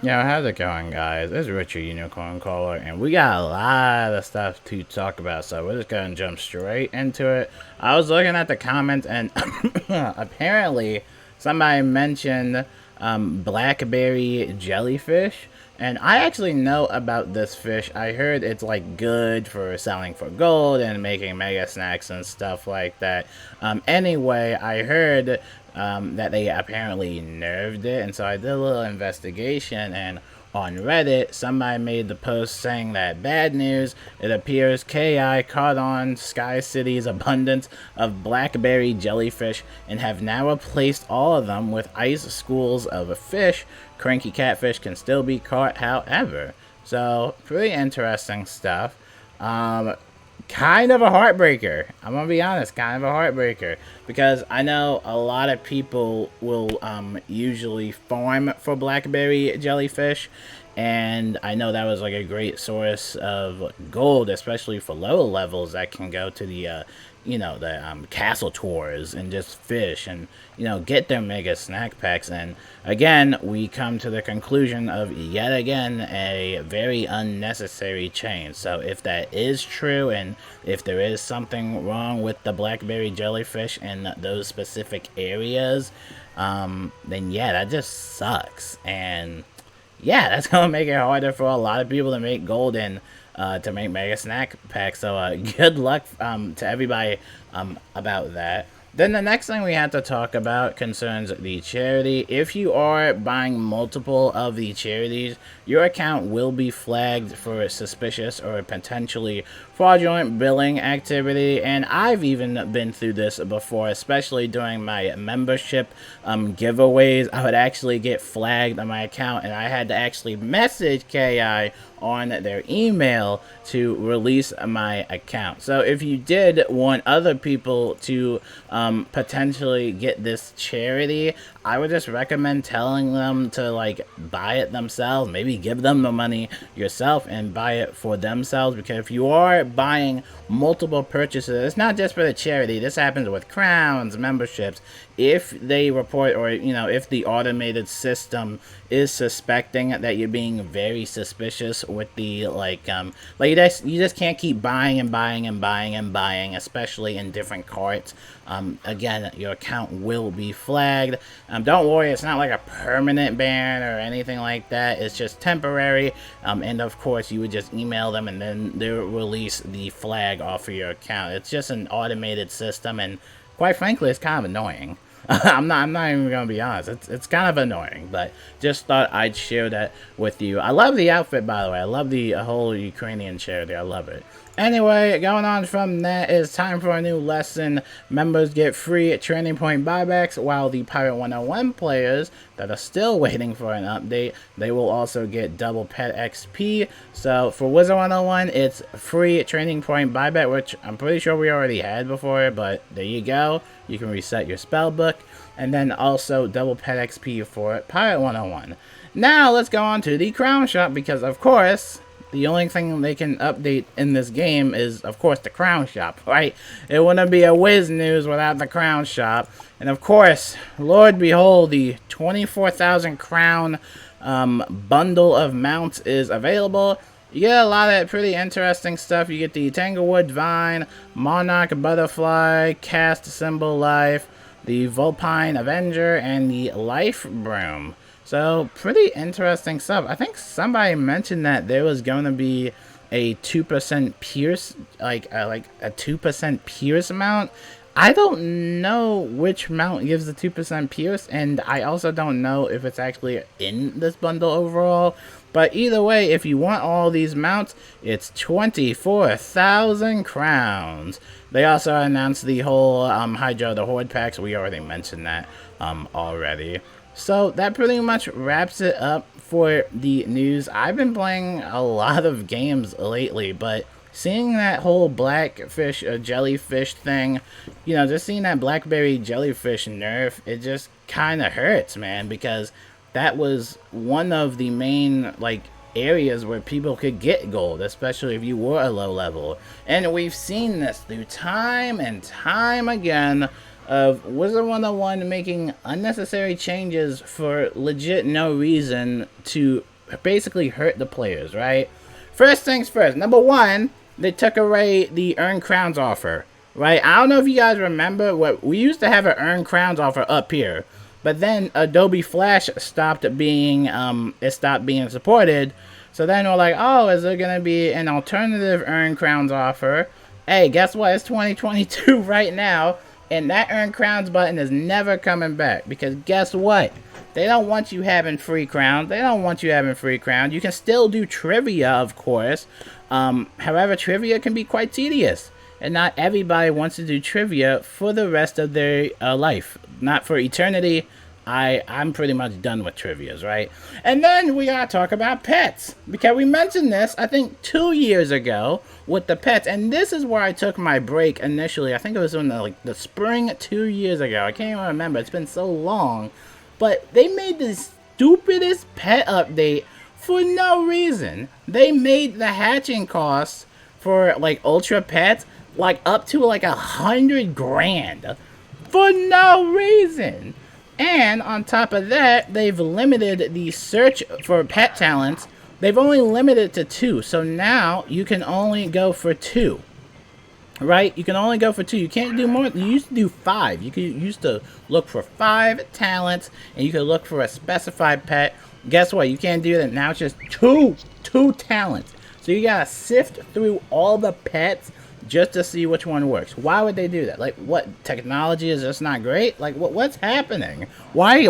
Yo, how's it going, guys? It's Richard Unicorn Caller, and we got a lot of stuff to talk about, so we're just gonna jump straight into it. I was looking at the comments, and apparently somebody mentioned Blackberry Jellyfish, and I actually know about this fish. I heard it's like good for selling for gold and making mega snacks and stuff like that. Anyway, I heard that they apparently nerfed it, and so I did a little investigation, and on Reddit, somebody made the post saying that bad news, it appears KI caught on Sky City's abundance of blackberry jellyfish and have now replaced all of them with ice schools of fish. Cranky catfish can still be caught, however. So, pretty interesting stuff. Kind of a heartbreaker. I'm gonna be honest, kind of a heartbreaker, because I know a lot of people will usually farm for blackberry jellyfish, and I know that was like a great source of gold, especially for lower levels that can go to the the castle tours and just fish and get their mega snack packs. And again, we come to the conclusion of yet again a very unnecessary change. So if that is true, and if there is something wrong with the blackberry jellyfish in those specific areas, then yeah, that just sucks. And yeah, that's gonna make it harder for a lot of people to make gold and to make mega snack packs. So good luck to everybody about that. Then the next thing we have to talk about concerns the charity. If you are buying multiple of the charities, your account will be flagged for suspicious or potentially fraudulent billing activity. And I've even been through this before, especially during my membership giveaways. I would actually get flagged on my account, and I had to actually message KI on their email to release my account. So if you did want other people to potentially get this charity, I would just recommend telling them to like buy it themselves. Maybe give them the money yourself and buy it for themselves, because if you are buying multiple purchases, it's not just for the charity. This happens with crowns, memberships. If they report, or if the automated system is suspecting that you're being very suspicious with the you just can't keep buying and buying and buying and buying, especially in different carts. Again, your account will be flagged. Don't worry, it's not like a permanent ban or anything like that. It's just temporary. And of course, you would just email them, and then they'll release the flag off of your account. It's just an automated system, and quite frankly, it's kind of annoying. I'm not even gonna be honest. It's kind of annoying, but just thought I'd share that with you. I love the outfit, by the way. I love the whole Ukrainian charity. I love it. Anyway, going on from that, it's time for a new lesson. Members get free training point buybacks, while the Pirate 101 players that are still waiting for an update, they will also get double pet XP. So for Wizard 101, it's free training point buyback, which I'm pretty sure we already had before, but there you go. You can reset your spell book, and then also double pet XP for Pirate 101. Now let's go on to the crown shop, because of course the only thing they can update in this game is, of course, the crown shop, right? It wouldn't be a Wiz News without the crown shop. And of course, Lord behold, the 24,000 crown bundle of mounts is available. You get a lot of pretty interesting stuff. You get the Tanglewood Vine, Monarch Butterfly, Cast Symbol Life, the Vulpine Avenger, and the Life Broom. So, pretty interesting stuff. I think somebody mentioned that there was going to be a 2% pierce, like a 2% pierce mount. I don't know which mount gives the 2% pierce, and I also don't know if it's actually in this bundle overall. But either way, if you want all these mounts, it's 24,000 crowns. They also announced the whole Hydra the Horde packs. We already mentioned that already. So that pretty much wraps it up for the news. I've been playing a lot of games lately, but seeing that whole blackfish jellyfish thing, just seeing that blackberry jellyfish nerf, it just kind of hurts, man, because that was one of the main areas where people could get gold, especially if you were a low level. And we've seen this through time and time again of Wizard101 making unnecessary changes for legit no reason to basically hurt the players, right? First things first, number one, they took away the Earn Crowns offer, right? I don't know if you guys remember, what we used to have an Earn Crowns offer up here, but then Adobe Flash stopped being supported. So then we're like, oh, is there gonna be an alternative Earn Crowns offer? Hey, guess what? It's 2022 right now, and that Earn Crowns button is never coming back, because guess what? They don't want you having free crowns. They don't want you having free crowns. You can still do trivia, of course. However, trivia can be quite tedious, and not everybody wants to do trivia for the rest of their life. Not for eternity. I'm pretty much done with trivias, right? And then we gotta talk about pets, because we mentioned this, I think, 2 years ago with the pets, and this is where I took my break initially. I think it was in the spring 2 years ago. I can't even remember. It's been so long. But they made the stupidest pet update for no reason. They made the hatching costs for like ultra pets like up to like 100 grand for no reason. And on top of that, they've limited the search for pet talents. They've only limited it to 2. So now you can only go for 2. Right? You can only go for 2. You can't do more. You used to do 5. You used to look for 5 talents, and you could look for a specified pet. Guess what? You can't do that. Now it's just 2 talents. So you gotta sift through all the pets just to see which one works. Why would they do that? Like, what? Technology is just not great? Like, what's happening? Why?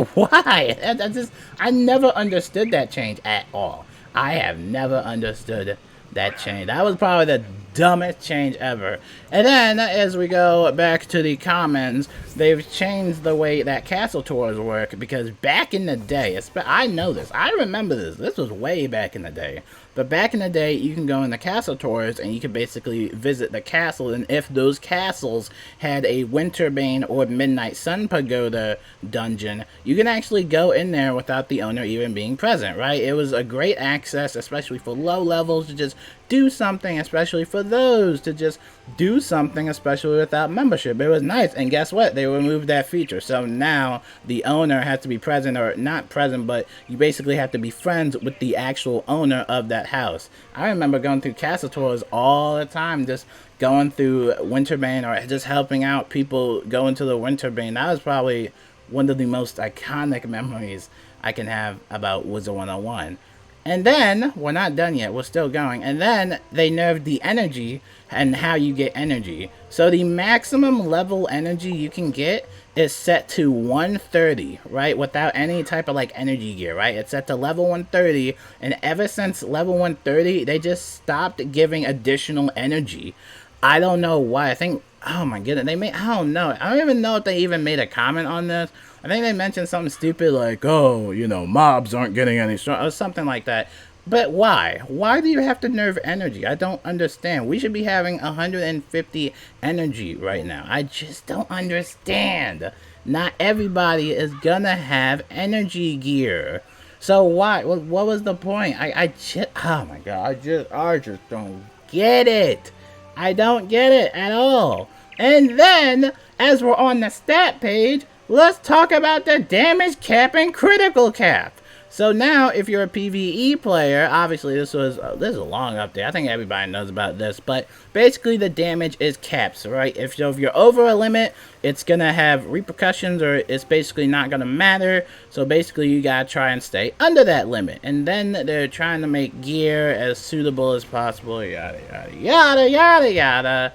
I never understood that change at all. I have never understood that change. That was probably the dumbest change ever. And then, as we go back to the comments, they've changed the way that castle tours work, because back in the day, I know this, I remember this was way back in the day, but back in the day, you can go in the castle tours, and you can basically visit the castle, and if those castles had a Winterbane or Midnight Sun Pagoda dungeon, you can actually go in there without the owner even being present, right? It was a great access, especially for low levels, to just do something, especially for those to just do something, especially without membership. It was nice, and guess what? They removed that feature. So now the owner has to be present, or not present, but you basically have to be friends with the actual owner of that house. I remember going through castle tours all the time, just going through Winterbane, or just helping out people go into the Winterbane. That was probably one of the most iconic memories I can have about Wizard101. And then, we're not done yet, we're still going, and then they nerfed the energy and how you get energy. So the maximum level energy you can get is set to 130, right? Without any type of like energy gear, right? It's set to level 130, and ever since level 130, they just stopped giving additional energy. I don't know why. I think, oh my goodness, I don't know. I don't even know if they even made a comment on this. I think they mentioned something stupid like, oh, you know, mobs aren't getting any stronger, or something like that. But why? Why do you have to nerf energy? I don't understand. We should be having 150 energy right now. I just don't understand. Not everybody is gonna have energy gear. So why? What was the point? I just, oh my god, I just don't get it. I don't get it at all. And then, as we're on the stat page, let's talk about the damage cap and critical cap. So now, if you're a PvE player, obviously this is a long update. I think everybody knows about this, but basically the damage is caps, right? If you're over a limit, it's gonna have repercussions, or it's basically not gonna matter. So basically, you gotta try and stay under that limit. And then they're trying to make gear as suitable as possible. Yada yada yada yada yada.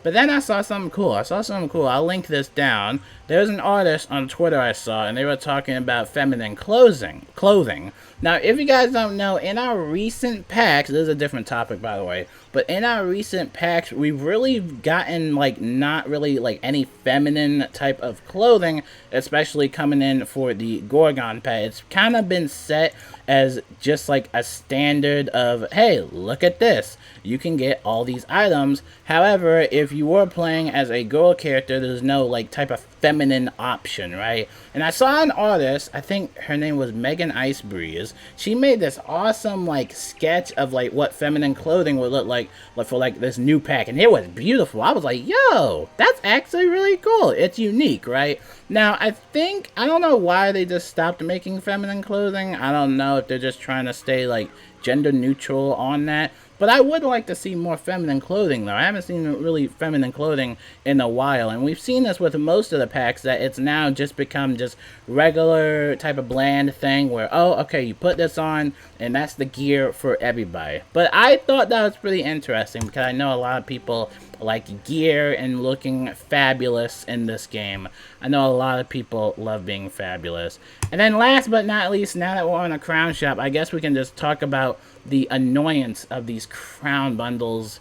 But then I saw something cool. I'll link this down. There's an artist on Twitter I saw, and they were talking about feminine clothing. Now, if you guys don't know, in our recent packs, this is a different topic, by the way, but in our recent packs, we've really gotten, like, not really, like, any feminine type of clothing, especially coming in for the Gorgon pet. It's kind of been set as just like a standard of, hey, look at this, you can get all these items. However, if you were playing as a girl character, there's no like type of feminine option, right? And I saw an artist, I think her name was Megan Icebreeze. She made this awesome like sketch of like what feminine clothing would look like for like this new pack, and it was beautiful. I was like, yo, that's actually really cool. It's unique, right? Now, I don't know why they just stopped making feminine clothing. I don't know if they're just trying to stay like gender neutral on that. But I would like to see more feminine clothing, though. I haven't seen really feminine clothing in a while. And we've seen this with most of the packs, that it's now just become just regular type of bland thing where, oh, okay, you put this on, and that's the gear for everybody. But I thought that was pretty interesting, because I know a lot of people like gear and looking fabulous in this game. I know a lot of people love being fabulous. And then last but not least, now that we're on a crown shop, I guess we can just talk about the annoyance of these crown bundles.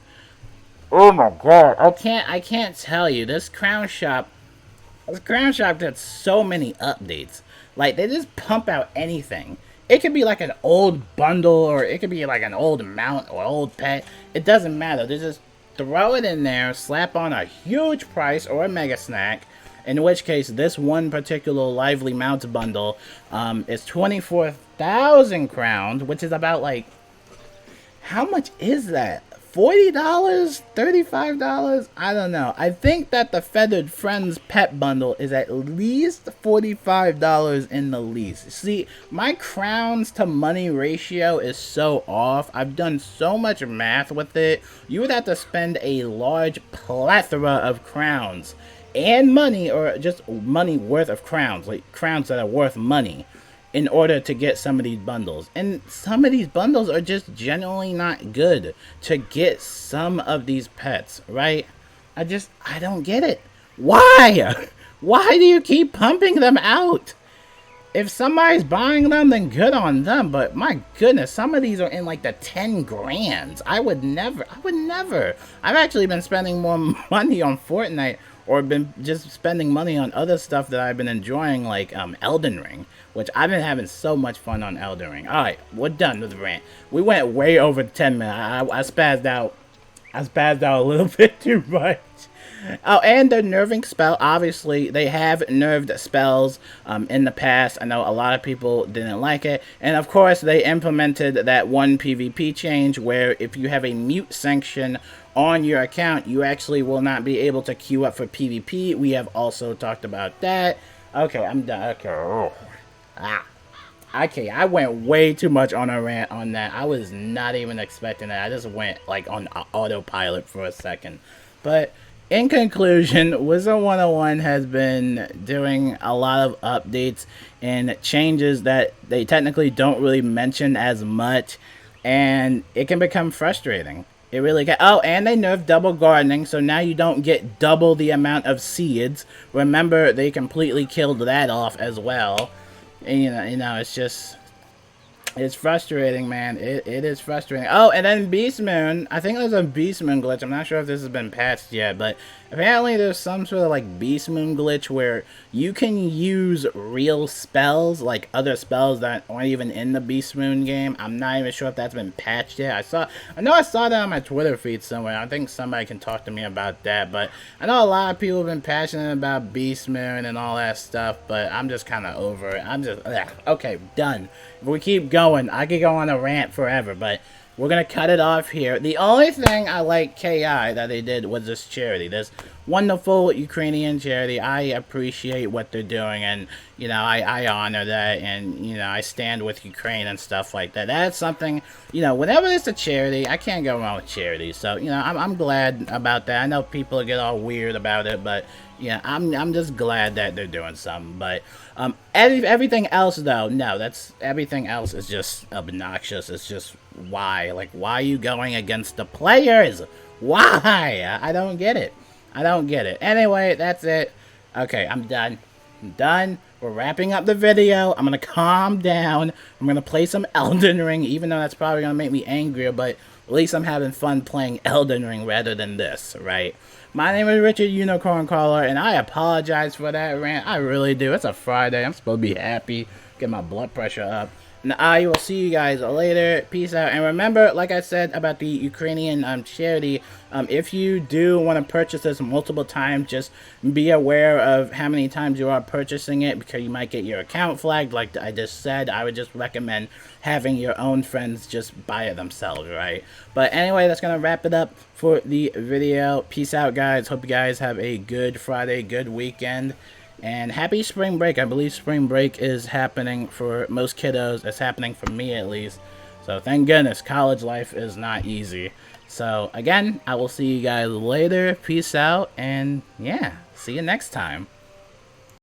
Oh my god, I can't tell you, this crown shop gets so many updates. Like, they just pump out anything. It could be like an old bundle, or it could be like an old mount or old pet. It doesn't matter. They just throw it in there, slap on a huge price or a mega snack. In which case, this one particular lively mount bundle is 24,000 crowns, which is about like, how much is that? $40? $35? I don't know. I think that the Feathered Friends pet bundle is at least $45 in the least. See, my crowns to money ratio is so off. I've done so much math with it. You would have to spend a large plethora of crowns and money, or just money worth of crowns, like crowns that are worth money, in order to get some of these bundles. And some of these bundles are just generally not good to get some of these pets, right? I don't get it. Why? Why do you keep pumping them out? If somebody's buying them, then good on them. But my goodness, some of these are in like the 10 grands. I would never. I've actually been spending more money on Fortnite, or been just spending money on other stuff that I've been enjoying, like Elden Ring, which I've been having so much fun on Elden Ring. Alright, we're done with the rant. We went way over 10 minutes. I spazzed out. I spazzed out a little bit too much. Oh, and the nerving spell. Obviously, they have nerved spells in the past. I know a lot of people didn't like it. And of course, they implemented that one PvP change where if you have a mute sanction on your account, you actually will not be able to queue up for PvP. We have also talked about that. Okay, I'm done. Okay. Okay, I went way too much on a rant on that. I was not even expecting that. I just went like on autopilot for a second. But in conclusion, Wizard101 has been doing a lot of updates and changes that they technically don't really mention as much, and it can become frustrating. It really can. Oh, and they nerfed double gardening, so now you don't get double the amount of seeds. Remember, they completely killed that off as well. And, you know, it's just, it's frustrating, man. It is frustrating. Oh, and then Beast Moon. I think there's a Beast Moon glitch. I'm not sure if this has been patched yet, but apparently there's some sort of like Beast Moon glitch where you can use real spells, like other spells that aren't even in the Beast Moon game. I'm not even sure if that's been patched yet. I know I saw that on my Twitter feed somewhere. I think somebody can talk to me about that, but I know a lot of people have been passionate about Beast Moon and all that stuff, but I'm just kind of over it. I'm just, okay, done. If we keep going, I could go on a rant forever, but we're going to cut it off here. The only thing I like KI that they did was this charity. This wonderful Ukrainian charity. I appreciate what they're doing, and, you know, I honor that, and, you know, I stand with Ukraine and stuff like that. That's something, you know, whenever it's a charity, I can't go wrong with charity. So, you know, I'm glad about that. I know people get all weird about it, but, yeah, I'm just glad that they're doing something. But everything else, though, no, everything else is just obnoxious. It's just, why? Like, why are you going against the players? Why? I don't get it. I don't get it. Anyway, that's it. Okay, I'm done. I'm done. We're wrapping up the video. I'm gonna calm down. I'm gonna play some Elden Ring, even though that's probably gonna make me angrier, but at least I'm having fun playing Elden Ring rather than this, right? My name is Richard Unicorn Caller, and I apologize for that rant. I really do. It's a Friday. I'm supposed to be happy, get my blood pressure up. I will see you guys later. Peace out. And remember, like I said about the Ukrainian charity, if you do want to purchase this multiple times, just be aware of how many times you are purchasing it, because you might get your account flagged. Like I just said, I would just recommend having your own friends just buy it themselves, right? But anyway, that's going to wrap it up for the video. Peace out, guys. Hope you guys have a good Friday, good weekend. And happy spring break. I believe spring break is happening for most kiddos. It's happening for me, at least. So thank goodness. College life is not easy. So again, I will see you guys later. Peace out. And yeah, see you next time.